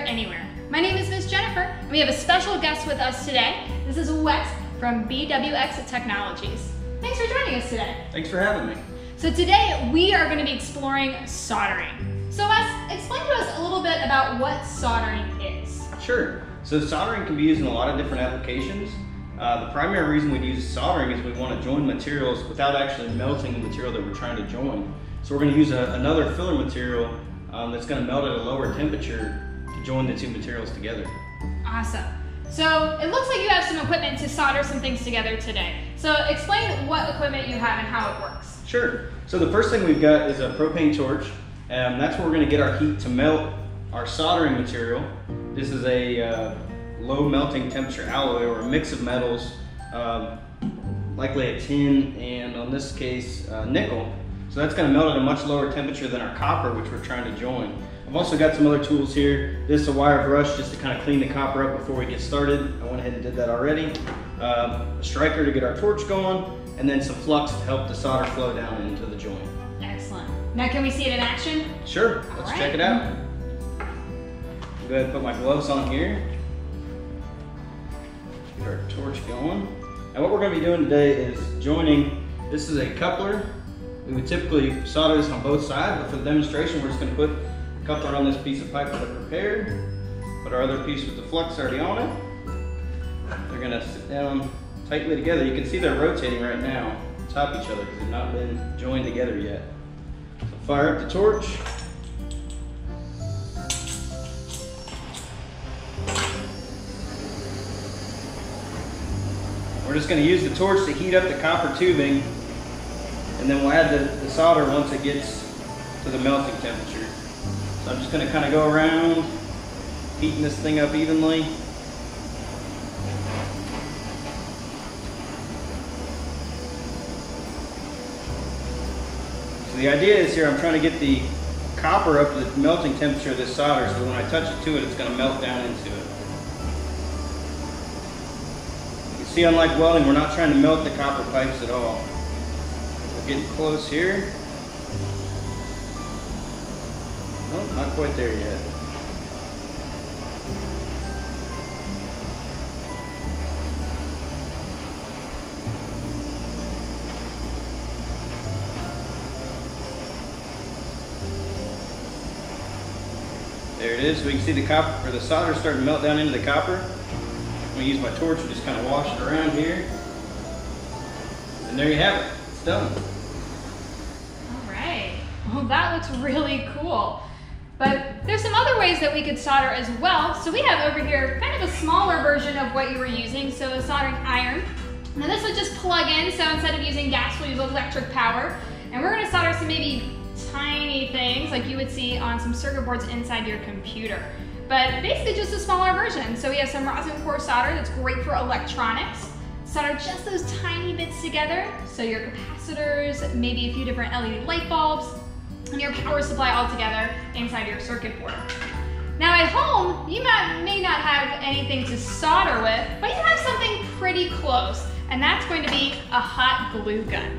anywhere. My name is Miss Jennifer, and we have a special guest with us today. This is Wes from BWX Technologies. Thanks for joining us today. Thanks for having me. So today we are going to be exploring soldering. So Wes, explain to us a little bit about what soldering is. Sure. So soldering can be used in a lot of different applications. The primary reason we use soldering is we want to join materials without actually melting the material that we're trying to join. So we're going to use another filler material that's going to melt at a lower temperature to join the two materials together. Awesome. So it looks like you have some equipment to solder some things together today. So explain what equipment you have and how it works. Sure. So the first thing we've got is a propane torch. That's where we're going to get our heat to melt our soldering material. This is a low melting temperature alloy or a mix of metals, likely a tin and, on this case, nickel. So that's going to melt at a much lower temperature than our copper, which we're trying to join. I've also got some other tools here. This is a wire brush just to kind of clean the copper up before we get started. I went ahead and did that already. A striker to get our torch going, and then some flux to help the solder flow down into the joint. Excellent. Now can we see it in action? Sure, let's check it out. Go ahead and put my gloves on here. Get our torch going. And what we're going to be doing today is joining. This is a coupler. We would typically solder this on both sides, but for the demonstration, we're just going to put a coupler on this piece of pipe that I prepared. Put our other piece with the flux already on it. They're going to sit down tightly together. You can see they're rotating right now on top of each other because they've not been joined together yet. So fire up the torch. We're just going to use the torch to heat up the copper tubing, and then we'll add the solder once it gets to the melting temperature. So I'm just going to kind of go around, heating this thing up evenly. So the idea is here, I'm trying to get the copper up to the melting temperature of this solder, so when I touch it to it, it's going to melt down into it. See, unlike welding, we're not trying to melt the copper pipes at all. We're getting close here. Oh, not quite there yet. There it is. We can see the copper, or the solder starting to melt down into the copper. I'm going to use my torch and just kind of wash it around here. And there you have it. It's done. All right. Well, that looks really cool. But there's some other ways that we could solder as well. So we have over here kind of a smaller version of what you were using. So a soldering iron. Now this would just plug in. So instead of using gas, we'll use electric power. And we're going to solder some maybe tiny things like you would see on some circuit boards inside your computer. But basically just a smaller version. So we have some rosin core solder that's great for electronics. Solder just those tiny bits together. So your capacitors, maybe a few different LED light bulbs, and your power supply all together inside your circuit board. Now at home, you may not have anything to solder with, but you have something pretty close, and that's going to be a hot glue gun.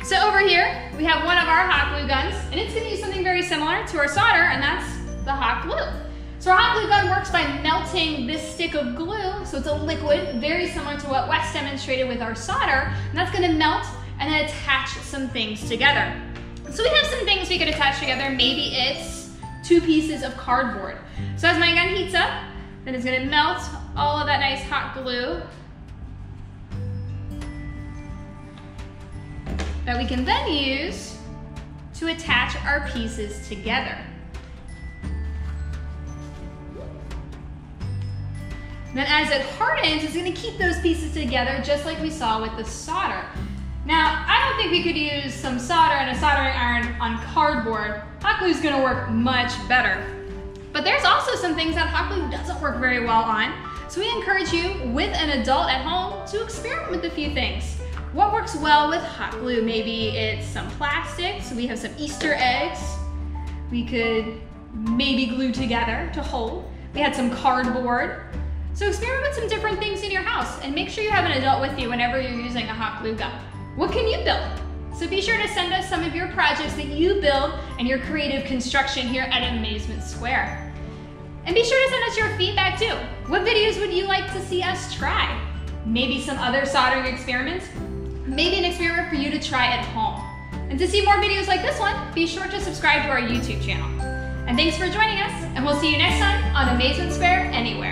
So over here, we have one of our hot glue guns, and it's going to use something very similar to our solder, and that's the hot glue. So our hot glue gun works by melting this stick of glue, so it's a liquid, very similar to what Wes demonstrated with our solder, and that's going to melt and then attach some things together. So we have some things we could attach together. Maybe it's 2 pieces of cardboard. So as my gun heats up, then it's going to melt all of that nice hot glue that we can then use to attach our pieces together. Then as it hardens, it's going to keep those pieces together just like we saw with the solder. Now, I don't think we could use some solder and a soldering iron on cardboard. Hot glue is going to work much better. But there's also some things that hot glue doesn't work very well on. So we encourage you, with an adult at home, to experiment with a few things. What works well with hot glue? Maybe it's some plastic, so we have some Easter eggs we could maybe glue together to hold. We had some cardboard. So experiment with some different things in your house and make sure you have an adult with you whenever you're using a hot glue gun. What can you build? So be sure to send us some of your projects that you build and your creative construction here at Amazement Square. And be sure to send us your feedback too. What videos would you like to see us try? Maybe some other soldering experiments? Maybe an experiment for you to try at home. And to see more videos like this one, be sure to subscribe to our YouTube channel. And thanks for joining us, and we'll see you next time on Amazements Fair Anywhere.